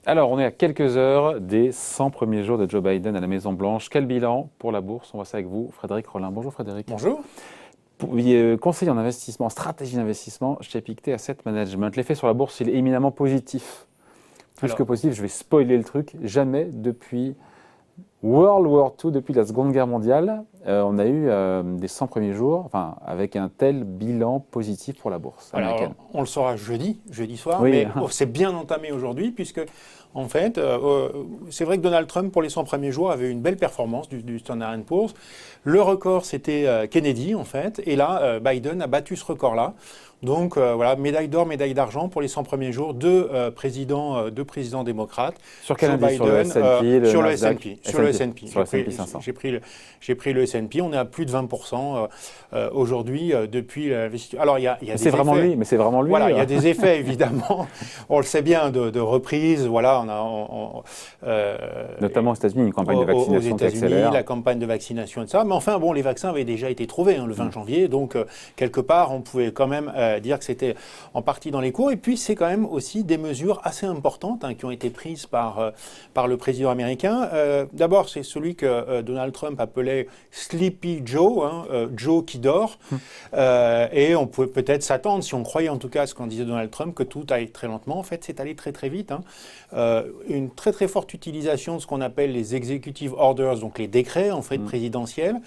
Alors, on est à quelques heures des 100 premiers jours de Joe Biden à la Maison-Blanche. Quel bilan pour la bourse? On voit ça avec vous, Frédéric Rollin. Bonjour Frédéric. Bonjour. Conseiller en investissement, stratégie d'investissement chez Pictet Asset Management. L'effet sur la bourse, il est éminemment positif. Plus que positif, je vais spoiler le truc. Jamais depuis World War II, depuis la Seconde Guerre mondiale, on a eu des 100 premiers jours avec un tel bilan positif pour la bourse américaine. Alors, on le saura jeudi soir, Oui. mais c'est bien entamé aujourd'hui, puisque, en fait, c'est vrai que Donald Trump, pour les 100 premiers jours, avait une belle performance du Standard & Poor's. Le record, c'était Kennedy, en fait, et là, Biden a battu ce record-là. Donc voilà, médaille d'or, médaille d'argent pour les 100 premiers jours, deux présidents démocrates. Sur quel indice? Sur le S&P, sur le S&P. Sur le S&P. Sur le S&P 500. J'ai pris le S&P. On est à plus de 20% aujourd'hui depuis l'investissement. Alors il y a des c'est vraiment effets. lui, mais c'est vraiment lui. Voilà, il y a des effets évidemment. On le sait bien de reprise. Voilà, notamment aux États-Unis, une campagne de vaccination qui accélère. La campagne de vaccination et tout ça. Mais enfin bon, les vaccins avaient déjà été trouvés le 20 janvier, donc quelque part on pouvait quand même dire que c'était en partie dans les cours. Et puis, c'est quand même aussi des mesures assez importantes qui ont été prises par le président américain. D'abord, c'est celui que Donald Trump appelait Sleepy Joe, Joe qui dort. Et on pouvait peut-être s'attendre, si on croyait en tout cas à ce qu'en disait Donald Trump, que tout allait très lentement. En fait, c'est allé très très vite. Une très très forte utilisation de ce qu'on appelle les executive orders, donc les décrets en fait présidentiels.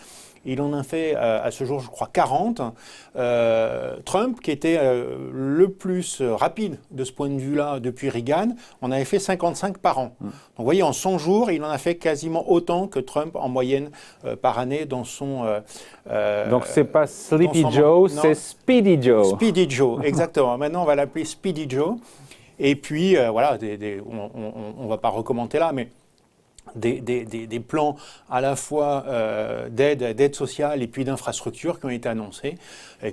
Il en a fait à ce jour, je crois, 40. Trump, qui était le plus rapide de ce point de vue-là depuis Reagan, en avait fait 55 par an. Donc vous voyez, en 100 jours, il en a fait quasiment autant que Trump en moyenne par année dans son... Donc c'est pas Sleepy Joe, c'est Speedy Joe. Speedy Joe, exactement. Maintenant, on va l'appeler Speedy Joe. Et puis, voilà, on ne va pas recommander là, mais... Des plans à la fois d'aide sociale et puis d'infrastructures qui ont été annoncés,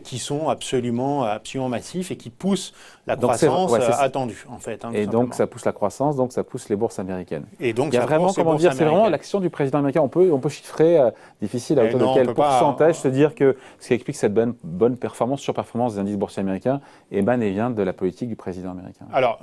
qui sont absolument massifs et qui poussent la croissance attendue, en fait. Et donc, ça pousse la croissance, donc ça pousse les bourses américaines. Et donc, il y a vraiment, comment dire, c'est vraiment l'action du président américain. On peut chiffrer, difficile à hauteur de quel pourcentage, se dire que ce qui explique cette bonne performance, surperformance des indices boursiers américains, émane et vient de la politique du président américain. Alors,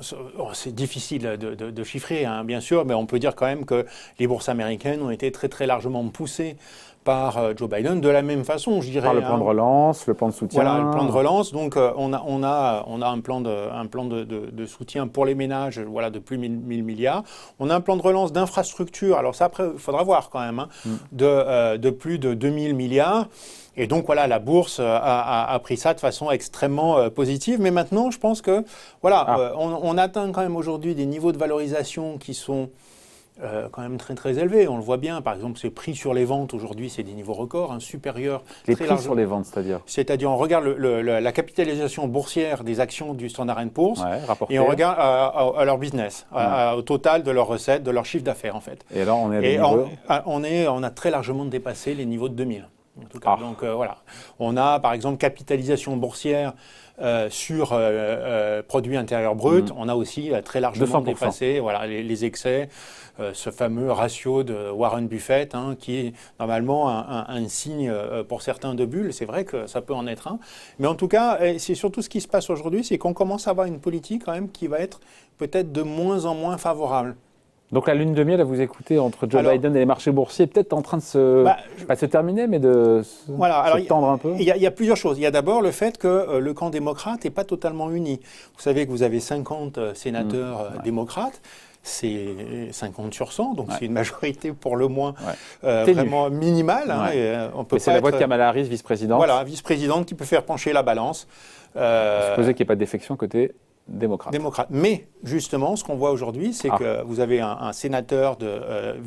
c'est difficile de chiffrer, bien sûr, mais on peut dire quand même que les bourses américaines ont été très très largement poussées par Joe Biden, de la même façon, je dirais. Par le plan de relance, le plan de soutien. Voilà, le plan de relance. Donc, on a un plan de soutien pour les ménages, de plus de 1000 milliards. On a un plan de relance d'infrastructure. Alors ça, après, il faudra voir quand même, de plus de 2000 milliards. Et donc, voilà, la bourse a pris ça de façon extrêmement positive. Mais maintenant, je pense que, on atteint quand même aujourd'hui des niveaux de valorisation qui sont quand même très très élevé. On le voit bien, par exemple, ces prix sur les ventes aujourd'hui, c'est des niveaux records, supérieurs. Les prix sur les ventes, c'est-à-dire? C'est-à-dire, on regarde la capitalisation boursière des actions du Standard & Poor's et on regarde à leur business, au total de leurs recettes, de leur chiffre d'affaires en fait. Et là, on est à on a très largement dépassé les niveaux de 2000. En tout cas. Donc voilà, on a par exemple capitalisation boursière sur produit intérieur brut, on a aussi très largement 200%. dépassé les excès, ce fameux ratio de Warren Buffett qui est normalement un signe pour certains de bulle. C'est vrai que ça peut en être un, mais en tout cas, c'est surtout ce qui se passe aujourd'hui, c'est qu'on commence à avoir une politique quand même qui va être peut-être de moins en moins favorable. Donc la lune de miel, à vous écouter, entre Joe Biden et les marchés boursiers, peut-être en train de pas de se terminer, mais de se tendre un peu. Il y a plusieurs choses. Il y a d'abord le fait que le camp démocrate n'est pas totalement uni. Vous savez que vous avez 50 sénateurs démocrates. C'est 50 sur 100, donc c'est une majorité pour le moins vraiment minimale. Mais c'est la voix de Kamala Harris, vice-présidente. Voilà, vice-présidente qui peut faire pencher la balance. Supposer qu'il n'y ait pas de défection côté démocrate. Mais justement, ce qu'on voit aujourd'hui, c'est que vous avez un sénateur de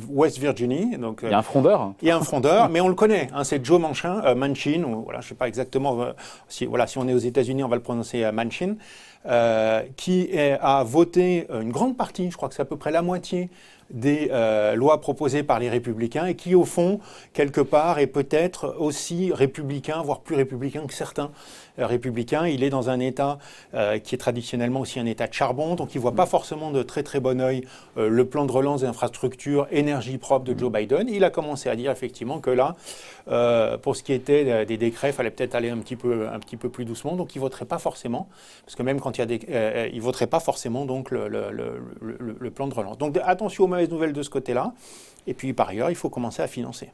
West Virginie. Donc, il y a un frondeur. Il y a un frondeur, mais on le connaît. C'est Joe Manchin, je ne sais pas exactement. Si on est aux États-Unis, on va le prononcer Manchin, qui a voté une grande partie, je crois que c'est à peu près la moitié, des lois proposées par les Républicains et qui, au fond, quelque part, est peut-être aussi républicain, voire plus républicain que certains républicains. Il est dans un État qui est traditionnellement aussi un État de charbon, donc il ne voit pas forcément de très très bon œil le plan de relance des infrastructures énergie propre de Joe Biden. Il a commencé à dire effectivement que là, pour ce qui était des décrets, il fallait peut-être aller un petit peu plus doucement, donc il ne voterait pas forcément, parce que même quand il y a il ne voterait pas forcément donc, le plan de relance. Donc attention aux mauvaises nouvelles de ce côté-là, et puis par ailleurs, il faut commencer à financer.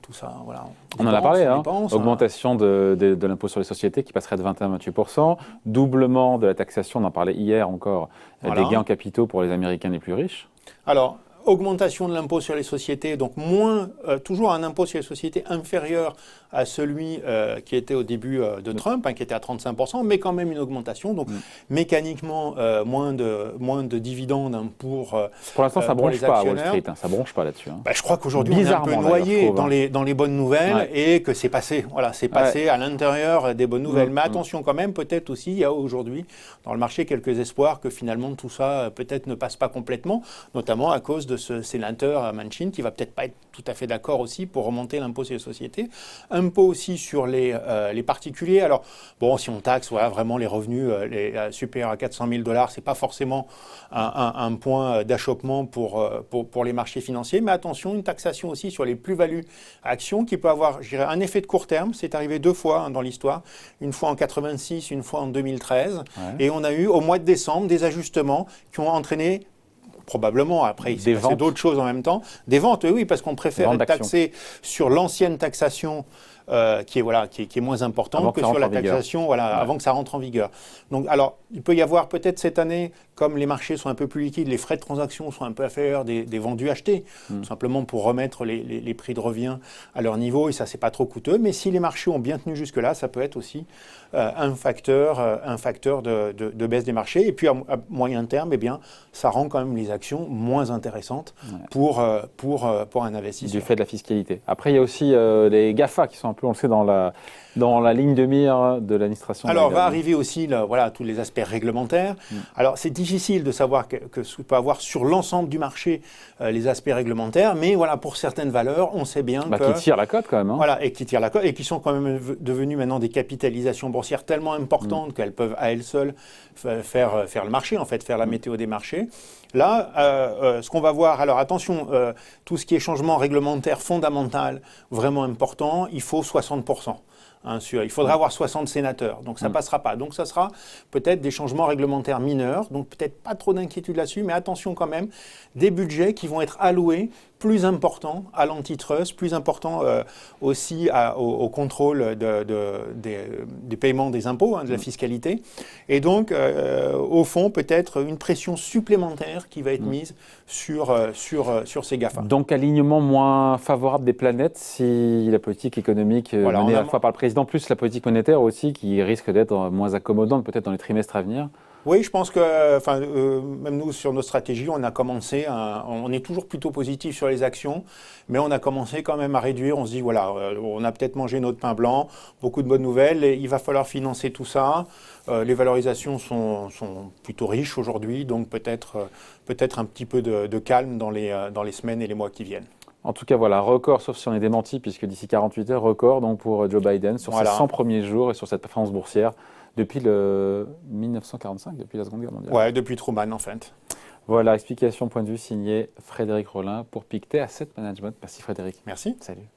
Tout ça, voilà. On en a parlé, augmentation de l'impôt sur les sociétés qui passerait de 21 à 28%, doublement de la taxation, on en parlait hier encore, des gains en capitaux pour les Américains les plus riches. Alors, augmentation de l'impôt sur les sociétés, donc toujours un impôt sur les sociétés inférieur à celui qui était au début de Trump, qui était à 35%, mais quand même une augmentation. Donc mécaniquement, moins de dividendes pour l'instant, ça ne bronche pas à Wall Street, ça ne bronche pas là-dessus. Je crois qu'aujourd'hui, on est un peu noyé dans les bonnes nouvelles et que c'est passé. Voilà, c'est passé à l'intérieur des bonnes nouvelles. Mais attention quand même, peut-être aussi, il y a aujourd'hui dans le marché quelques espoirs que finalement tout ça peut-être ne passe pas complètement, notamment à cause de ce sénateur Manchin qui va peut-être pas être tout à fait d'accord aussi pour remonter l'impôt sur les sociétés. Impôt aussi sur les particuliers. Alors, bon, si on taxe vraiment les revenus supérieurs à 400 000 $, c'est pas forcément un point d'achoppement pour les marchés financiers. Mais attention, une taxation aussi sur les plus-values actions qui peut avoir, je dirais, un effet de court terme. C'est arrivé 2 fois dans l'histoire. Une fois en 86, une fois en 2013. Et on a eu au mois de décembre des ajustements qui ont entraîné probablement, après il s'est passé d'autres choses en même temps, des ventes, oui, parce qu'on préfère être taxé sur l'ancienne taxation qui est moins importante que sur la taxation avant que ça rentre en vigueur. Donc, alors, il peut y avoir peut-être cette année, comme les marchés sont un peu plus liquides, les frais de transaction sont un peu inférieurs des vendus achetés, tout simplement pour remettre les prix de revient à leur niveau, et ça, c'est pas trop coûteux. Mais si les marchés ont bien tenu jusque-là, ça peut être aussi un facteur de baisse des marchés. Et puis, à moyen terme, eh bien, ça rend quand même les actions moins intéressantes pour un investisseur. Du fait de la fiscalité. Après, il y a aussi les GAFA qui sont un peu, on le sait, dans la ligne de mire de l'administration. Alors, va arriver aussi tous les aspects réglementaires. Alors, c'est difficile de savoir que ce peut avoir sur l'ensemble du marché les aspects réglementaires, mais voilà, pour certaines valeurs, on sait bien que... Qui tirent la cote quand même. Voilà, et qui tirent la cote, et qui sont quand même devenues maintenant des capitalisations boursières tellement importantes qu'elles peuvent à elles seules faire le marché, en fait, faire la météo des marchés. Là, ce qu'on va voir, alors attention, tout ce qui est changement réglementaire fondamental, vraiment important, il faut 60%. Il faudra avoir 60 sénateurs, donc ça ne passera pas. Donc ça sera peut-être des changements réglementaires mineurs, donc peut-être pas trop d'inquiétude là-dessus, mais attention quand même, des budgets qui vont être alloués plus importants à l'antitrust, plus importants aussi au contrôle des paiements des impôts, de la fiscalité. Et donc, au fond, peut-être une pression supplémentaire qui va être mise sur ces GAFA. Donc, alignement moins favorable des planètes si la politique économique menée à la fois par le président, plus la politique monétaire aussi, qui risque d'être moins accommodante peut-être dans les trimestres à venir. Oui, je pense que, même nous, sur nos stratégies, on a commencé, on est toujours plutôt positif sur les actions, mais on a commencé quand même à réduire. On se dit, voilà, on a peut-être mangé notre pain blanc, beaucoup de bonnes nouvelles, et il va falloir financer tout ça. Les valorisations sont plutôt riches aujourd'hui, donc peut-être un petit peu de calme dans les semaines et les mois qui viennent. En tout cas, voilà, record, sauf si on est démenti, puisque d'ici 48 heures, record donc pour Joe Biden sur ses 100 premiers jours et sur cette performance boursière depuis le 1945, depuis la Seconde Guerre mondiale. Ouais, depuis Truman en fait. Voilà, explication, point de vue signé Frédéric Rollin pour Pictet Asset Management. Merci Frédéric. Merci. Salut.